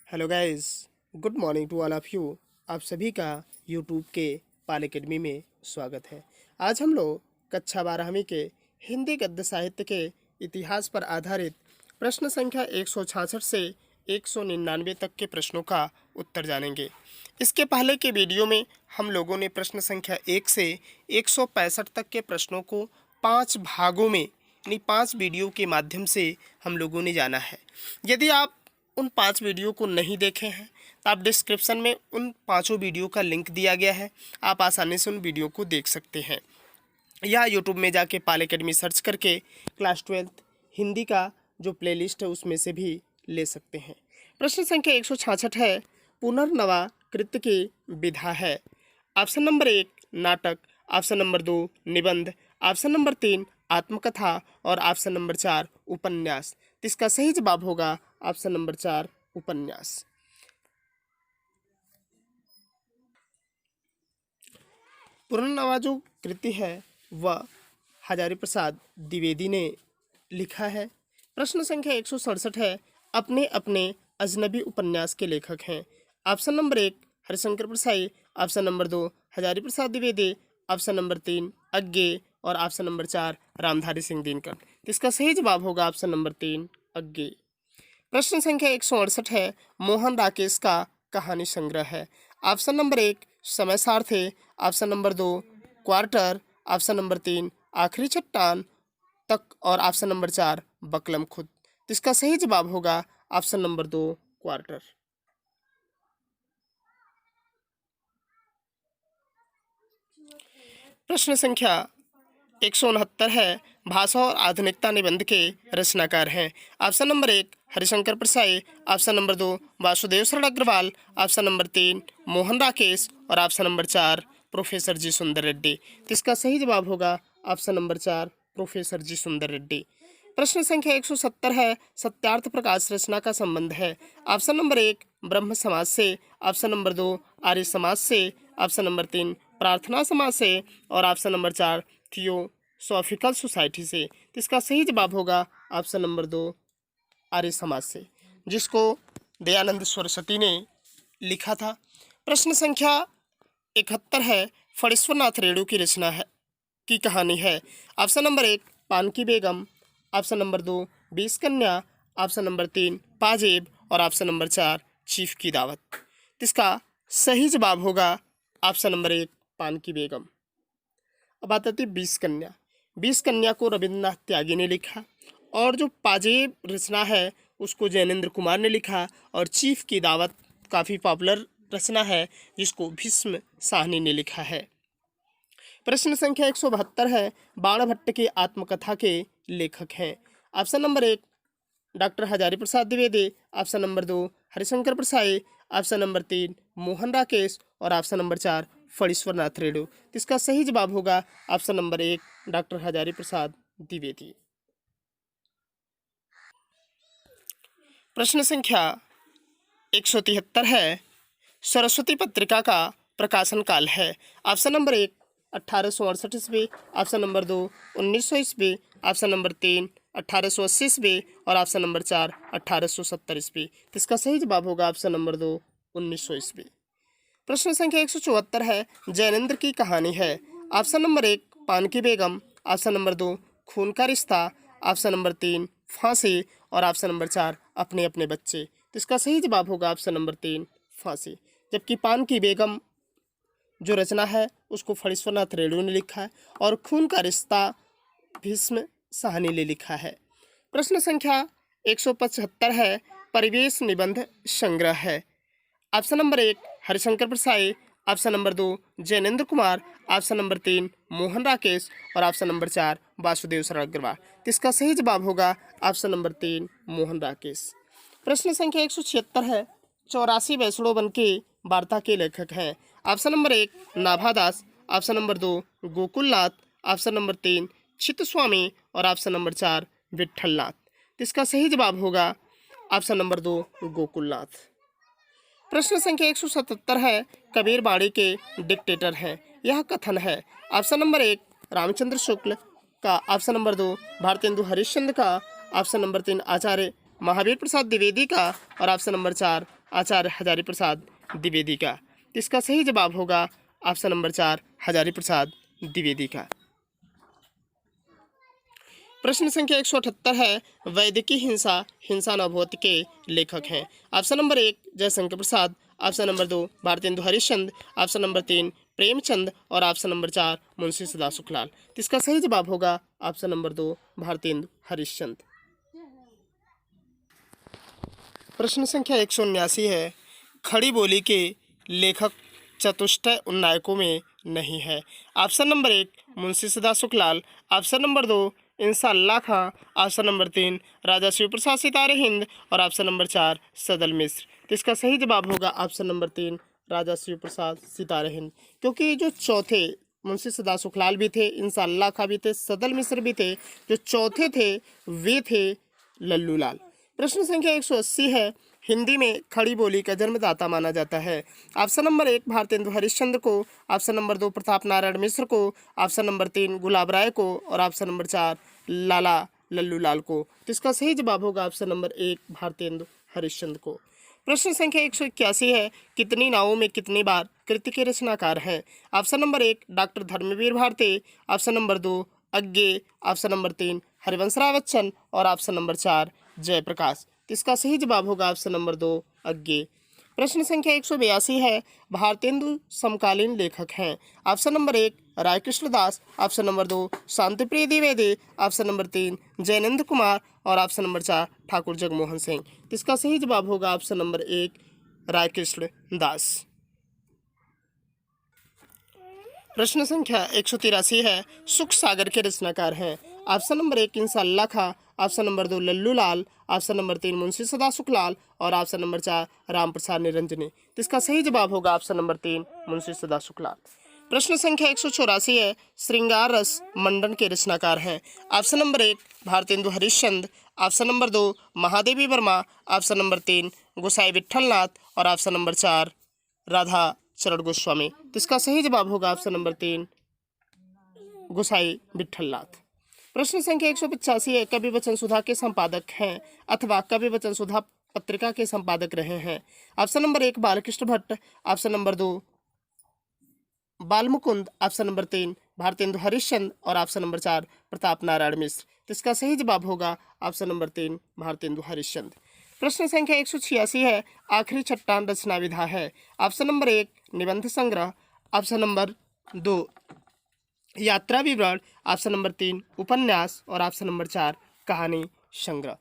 Hello guys, good morning to all of you. आप सभी का यूट्यूब के पाल एकेडमी में स्वागत है। आज हम लोग कक्षा 12वीं के हिंदी गद्य साहित्य के इतिहास पर आधारित प्रश्न संख्या 166 से 199 तक के प्रश्नों का उत्तर जानेंगे। इसके पहले के वीडियो में हम लोगों ने प्रश्न संख्या 1 से 165 तक के प्रश्नों को 5 भागों में यानी 5 वीडियो के माध्यम से हम लोगों ने जाना है। यदि आप उन 5 वीडियो को नहीं देखे हैं तो आप डिस्क्रिप्शन में उन 5 वीडियो का लिंक दिया गया है, आप आसानी से उन वीडियो को देख सकते हैं या यूट्यूब में जाके पाल एकेडमी सर्च करके क्लास 12 हिंदी का जो प्लेलिस्ट है उसमें से भी ले सकते हैं। प्रश्न संख्या 166 है, पुनर्नवाकृत की विधा है। ऑप्शन नंबर 1 नाटक, ऑप्शन नंबर 2 निबंध, ऑप्शन नंबर 3 आत्मकथा और ऑप्शन नंबर 4 उपन्यास। तो इसका सही जवाब होगा ऑप्शन नंबर 4 उपन्यास। पुनर्नवा जो कृति है वह हजारी प्रसाद द्विवेदी ने लिखा है। प्रश्न संख्या 167 है, अपने अपने अजनबी उपन्यास के लेखक हैं। Option number 1 Harishankar Parsai, option number 2 Hazari Prasad Dwivedi, option number 3 Agyeya और ऑप्शन नंबर 4 रामधारी सिंह दिनकर। तो इसका सही जवाब होगा ऑप्शन नंबर 3 अज्ञे। प्रश्न संख्या 168 है, मोहन राकेश का कहानी संग्रह है। ऑप्शन नंबर 1 समय सारथी, option number 2 quarter, option number 3 आखिरी चट्टान तक और ऑप्शन नंबर 4 बकलम खुद। तो इसका सही जवाब होगा ऑप्शन नंबर 2 क्वार्टर। प्रश्न संख्या 169 है, भाषा और आधुनिकता निबंध के रचनाकार हैं। Option number 1 Harishankar Parsai, option number 2 Vasudev Sharan Agrawal, option number 3 Mohan Rakesh और ऑप्शन नंबर 4 प्रोफेसर जी सुंदर रेड्डी। तो इसका सही जवाब होगा ऑप्शन नंबर 4 प्रोफेसर जी सुंदर रेड्डी। प्रश्न संख्या 170 है, सत्यार्थ प्रकाश रचना का संबंध है। ऑप्शन नंबर 1 ब्रह्म समाज से, ऑप्शन नंबर 2 आर्य समाज से, ऑप्शन नंबर 3 प्रार्थना समाज से और ऑप्शन नंबर 4 थियोसॉफिकल सोसाइटी से। तो इसका सही जवाब होगा ऑप्शन नंबर 2 आर्य समाज से, जिसको दयानंद सरस्वती ने लिखा था। प्रश्न संख्या 71 है, फणीश्वरनाथ रेणु की रचना है की कहानी है। ऑप्शन नंबर 1 पान की बेगम, ऑप्शन नंबर 2 बीस कन्या, ऑप्शन नंबर 3 पाजेब और ऑप्शन नंबर 4 चीफ की दावत। तो इसका सही जवाब होगा ऑप्शन नंबर 1 पान की बेगम। अब आती है 20 कन्या। 20 कन्या को रविंद्रनाथ त्यागी ने लिखा और जो पाजेब रचना है उसको जैनेन्द्र कुमार ने लिखा और चीफ की दावत काफ़ी पॉपुलर रचना है जिसको भीष्म साहनी ने लिखा है। प्रश्न संख्या 172 है, बाणभट्ट की आत्मकथा के लेखक हैं। Option number 1 doctor Hazari Prasad Dwivedi, option number 2 Harishankar Parsai, option number 3 Mohan Rakesh और ऑप्शन नंबर 4 फणीश्वरनाथ रेणु। तो इसका सही जवाब होगा option number 1 doctor Hazari Prasad Dwivedi. प्रश्न संख्या 173 है, सरस्वती पत्रिका का प्रकाशन काल है। ऑप्शन नंबर 1 1868 ईस्वी, ऑप्शन नंबर 2 1900 ईस्वी, ऑप्शन नंबर 3 1880 ईस्वी और ऑप्शन नंबर 4 1870 ईस्वी। तो इसका सही जवाब होगा ऑप्शन नंबर 2 1900 ईस्वी। प्रश्न संख्या 174 है, जैनेन्द्र की कहानी है। ऑप्शन नंबर 1 पान की बेगम, ऑप्शन नंबर 2 खून का रिश्ता, ऑप्शन नंबर 3 फांसी और ऑप्शन नंबर 4 अपने अपने बच्चे। तो इसका सही जवाब होगा ऑप्शन नंबर 3 फांसी। जबकि पान की बेगम जो रचना है उसको फणीश्वरनाथ रेणु ने लिखा है और खून का रिश्ता भीष्म साहनी ने लिखा है। प्रश्न संख्या 175 है, परिवेश निबंध संग्रह है। Option number 1 Harishankar Parsai, option number 2 Jainendra Kumar, option number 3 Mohan Rakesh और ऑप्शन नंबर 4 वासुदेव शरण अग्रवाल। तो इसका सही जवाब होगा ऑप्शन नंबर 3 मोहन राकेश। प्रश्न संख्या 176 है, 84 वैष्णव वन की वार्ता के लेखक हैं। Option number 1 Nabhadas, option number 2 Gokulnath, option number 3 चित्तस्वामी और ऑप्शन नंबर 4 विट्ठलनाथ। तो इसका सही जवाब होगा ऑप्शन नंबर 2 गोकुलनाथ। प्रश्न संख्या 177 है, कबीर बाड़ी के डिक्टेटर हैं। यह कथन है। ऑप्शन नंबर 1 रामचंद्र शुक्ल का, ऑप्शन नंबर 2 भारतेंदु हरिश्चंद्र का, ऑप्शन नंबर 3 आचार्य महावीर प्रसाद द्विवेदी का और ऑप्शन नंबर 4 आचार्य हजारी प्रसाद द्विवेदी का। तो इसका सही जवाब होगा ऑप्शन नंबर 4 हजारी प्रसाद द्विवेदी का। प्रश्न संख्या 178 है, वैदिकी हिंसा हिंसा नवोत के लेखक हैं। Option number 1 Jaishankar Prasad, option number 2 Bharatendu Harishchandra, option number 3 Premchand और ऑप्शन नंबर 4 मुंशी सदासुखलाल। तो इसका सही जवाब होगा ऑप्शन नंबर 2 भारतेंदु हरिश्चंद्र। प्रश्न संख्या 179 है, खड़ी बोली के लेखक चतुष्टय उन्नायकों में नहीं है। Option number 1 Munshi Sadasukhlal, option number 2 Inshallah Khan, option number 3 Raja Shiv Prasad Sitare Hind और ऑप्शन नंबर 4 सदल मिश्र। तो इसका सही जवाब होगा ऑप्शन नंबर 3 राजा शिव प्रसाद सितारे हिंद, क्योंकि जो चौथे मुंशी सदासुखलाल भी थे, इंशाअल्लाह खां भी थे, सदल मिश्र भी थे, जो चौथे थे वे थे लल्लू लाल। प्रश्न संख्या 180 है, हिंदी में खड़ी बोली का जन्मदाता माना जाता है। ऑप्शन नंबर 1 भारतेंदु हरिश्चंद्र को, ऑप्शन नंबर 2 प्रताप नारायण मिश्र को, ऑप्शन नंबर 3 गुलाब राय को और ऑप्शन नंबर 4 लाला लल्लू लाल को। तो इसका सही जवाब होगा ऑप्शन नंबर 1 भारतेंदु हरिश्चंद्र को। प्रश्न संख्या 181 है, कितनी नावों में कितनी बार कृति के रचनाकार हैं। Option number 1 doctor Dharmveer Bharti, option number 2 Agyeya, option number 3 Harivansh Rai Bachchan और ऑप्शन नंबर 4 जयप्रकाश। तो इसका सही जवाब होगा ऑप्शन नंबर 2 अज्ञे। प्रश्न संख्या 182 है, भारतेंदु समकालीन लेखक हैं। ऑप्शन नंबर 1 रायकृष्ण दास, ऑप्शन नंबर 2 शांतिप्रिय द्विवेदी, ऑप्शन नंबर 3 जयनंद कुमार और ऑप्शन नंबर 4 ठाकुर जगमोहन सिंह। तो इसका सही जवाब होगा ऑप्शन नंबर 1 रायकृष्ण दास। प्रश्न संख्या 183 है, सुख सागर के रचनाकार हैं। ऑप्शन नंबर 1 इंशाअल्लाह खां, ऑप्शन नंबर 2 लल्लू लाल, ऑप्शन नंबर 3 मुंशी सदासुखलाल और ऑप्शन नंबर 4 राम प्रसाद निरंजनी। तो इसका सही जवाब होगा ऑप्शन नंबर 3 मुंशी सदासुखलाल। प्रश्न संख्या 184 है, श्रृंगार रस मंडन के रचनाकार हैं। Option number 1 Bharatendu Harishchandra, option number 2 Mahadevi Verma, option number 3 गोसाई विट्ठलनाथ और ऑप्शन नंबर 4 राधा चरण गोस्वामी। तो इसका सही जवाब होगा ऑप्शन नंबर 3 गोसाई विट्ठलनाथ। प्रश्न संख्या 185 है, कवि वचन सुधा के संपादक हैं अथवा कवि वचन सुधा पत्रिका के संपादक रहे हैं। Option number 1 Balkrishna Bhatt, option number 2 Balmukund, option number 3 Bharatendu Harishchandra और ऑप्शन नंबर 4 प्रताप नारायण मिश्र। तो इसका सही जवाब होगा ऑप्शन नंबर 3 भारतेंदु हरिश्चंद्र। प्रश्न संख्या 186 है, आखिरी चट्टान रचना विधा है। ऑप्शन नंबर 1 निबंध संग्रह, ऑप्शन नंबर 2 यात्रा विवरण, ऑप्शन नंबर 3 उपन्यास और ऑप्शन नंबर 4 कहानी संग्रह।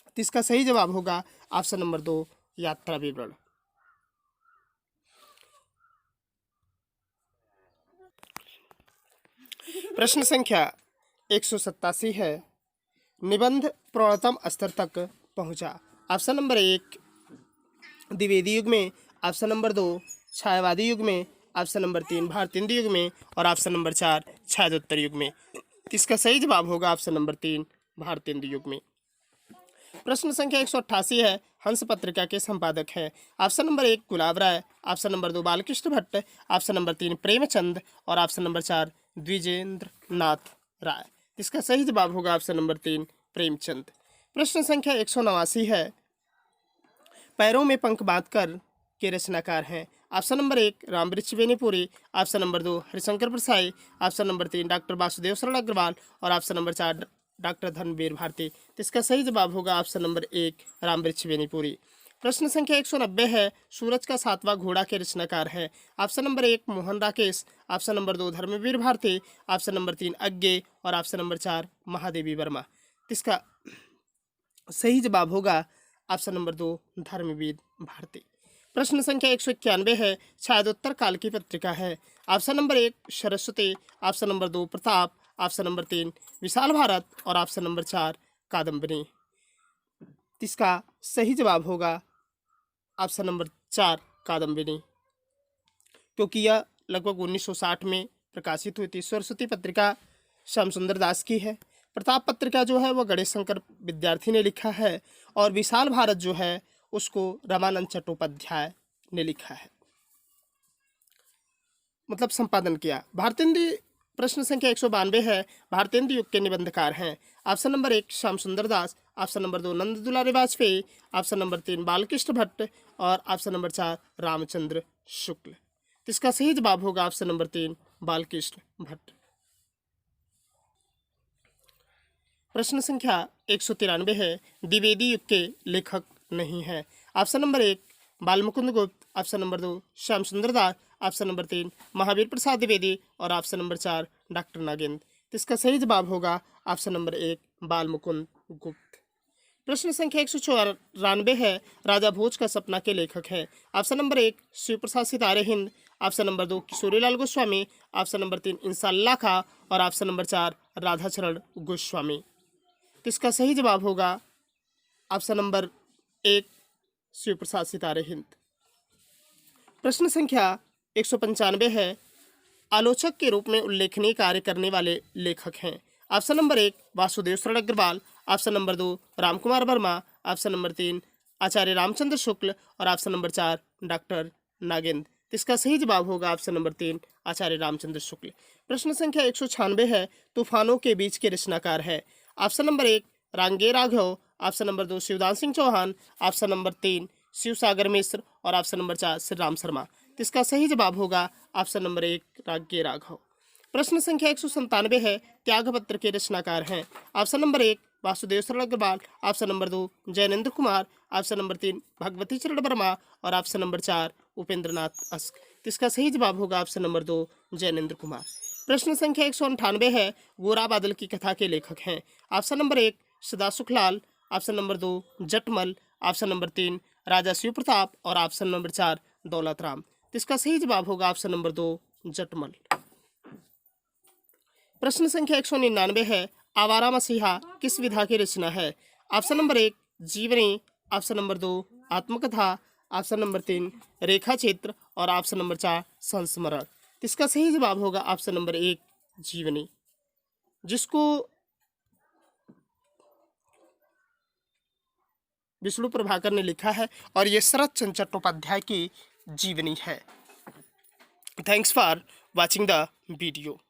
तो इसका सही जवाब होगा ऑप्शन नंबर 2 यात्रा विवरण। प्रश्न संख्या 187 है, निबंध प्रौढ़तम स्तर तक पहुंचा। ऑप्शन नंबर 1 द्विवेदी युग में, ऑप्शन नंबर 2 छायावादी युग में, ऑप्शन नंबर 3 भारतेंदु युग में और ऑप्शन नंबर 4 छायादोत्तर युग में। इसका सही जवाब होगा ऑप्शन नंबर 3 भारतेंदु युग में। प्रश्न संख्या 188 है, हंस पत्रिका के संपादक हैं। Option number 1 Gulab Rai, option number 2 Balkrishna Bhatt, option number 3 Premchand और ऑप्शन नंबर 4 द्विजेंद्र नाथ राय। इसका सही जवाब होगा ऑप्शन नंबर 3 प्रेमचंद। प्रश्न संख्या 189 है, पैरों में पंख बांधकर के रचनाकार हैं। Option number 1 Ramvriksh Benipuri, option number 2 Harishankar Parsai, option number 3 doctor Vasudev Sharan Agrawal और option number 4 doctor Dharmveer Bharti. तो इसका सही जवाब होगा ऑप्शन नंबर 1 रामवृक्ष बेनीपुरी। प्रश्न संख्या 190 है, सूरज का 7वां घोड़ा के रचनाकार है। Option number 1 Mohan Rakesh, option number 2 Dharmvir Bharti, option number 3 Agyeya और ऑप्शन नंबर 4 महादेवी वर्मा। इसका सही जवाब होगा ऑप्शन नंबर 2 धर्मवीर भारती। प्रश्न संख्या 191 है, छायादोत्तर काल की पत्रिका है। Option number 1 Saraswati, option number 2 Pratap, option number 3 विशाल भारत और ऑप्शन नंबर 4 कादम्बरी। इसका सही जवाब होगा ऑप्शन नंबर 4 कादम्बरी, क्योंकि यह लगभग 1960 में प्रकाशित हुई थी। सरस्वती पत्रिका श्याम सुंदर दास की है, प्रताप पत्रिका जो है वह गणेश शंकर विद्यार्थी ने लिखा है और विशाल भारत जो है उसको रामानंद चट्टोपाध्याय ने लिखा है, मतलब संपादन किया। भारतेंदु प्रश्न संख्या 192 है, भारतेंदु युग के निबंधकार हैं। ऑप्शन नंबर 1 श्याम सुंदर दास, ऑप्शन नंबर 2 नंद दुलारी वाजपेयी, ऑप्शन नंबर 3 बालकृष्ण भट्ट और ऑप्शन नंबर 4 रामचंद्र शुक्ल। तो इसका सही जवाब होगा ऑप्शन नंबर 3 बालकृष्ण भट्ट। प्रश्न संख्या 193 है, द्विवेदी युग के लेखक नहीं है। Option number 1 Balmukund Gupt, option number 2 Shyam सुंदर दास, ऑप्शन नंबर 3 महावीर प्रसाद द्विवेदी और ऑप्शन नंबर 4 डॉक्टर नागेंद्र। तो इसका सही जवाब होगा ऑप्शन नंबर 1 बालमुकुंद गुप्त। प्रश्न संख्या 194 है, राजा भोज का सपना के लेखक है। Option number 1 Shiv Prasad Sitare Hind, option number 2 Kishorilal Goswami, option number 3 इंसाल्लाह खा और ऑप्शन नंबर 4 राधाचरण गोस्वामी। तो इसका सही जवाब होगा ऑप्शन नंबर 1 शिव प्रसाद सितारे हिंद। प्रश्न संख्या 195 है, आलोचक के रूप में उल्लेखनीय कार्य करने वाले लेखक हैं। Option number 1 Vasudev Sharan Agrawal, option number 2 Ramkumar Verma, option number 3 Acharya Ramchandra Shukla और ऑप्शन नंबर 4 डॉक्टर नागेंद्र। तो इसका सही जवाब होगा ऑप्शन नंबर 3 आचार्य रामचंद्र शुक्ल। प्रश्न संख्या 196 है, तूफानों के बीच के रचनाकार है। Option number 1 Rangeya Raghav, option number 2 Shivdan Singh Chauhan, option number 3 Shiv Sagar Mishra और ऑप्शन नंबर 4 श्री राम शर्मा। तो इसका सही जवाब होगा ऑप्शन नंबर 1 रांगे राघव। प्रश्न संख्या 197 है, त्यागपत्र के रचनाकार हैं। Option number 1 Vasudev Sharan Agrawal, option number 2 Jainendra Kumar, option number 3 Bhagwati Charan Verma और ऑप्शन नंबर 4 उपेंद्र नाथ अस्क। तो इसका सही जवाब होगा ऑप्शन नंबर 2 जैनेन्द्र कुमार। प्रश्न संख्या 198 है, गोरा बादल की कथा के लेखक हैं। Option number 1 Sada Sukhlal, option number 2 Jatmal, option number 3 Raja Shiv Pratap और ऑप्शन नंबर 4 दौलत राम। तो इसका सही जवाब होगा ऑप्शन नंबर 2 जटमल। प्रश्न संख्या 199 है, आवारा मसीहा किस विधा की रचना है। ऑप्शन नंबर 1 जीवनी, ऑप्शन नंबर 2 आत्मकथा, ऑप्शन नंबर 3 रेखा चित्र और ऑप्शन नंबर 4 संस्मरण। तो इसका सही जवाब होगा ऑप्शन नंबर 1 जीवनी, जिसको विष्णु प्रभाकर ने लिखा है और ये शरद चंद्र चट्टोपाध्याय की जीवनी है। Thanks for watching the video.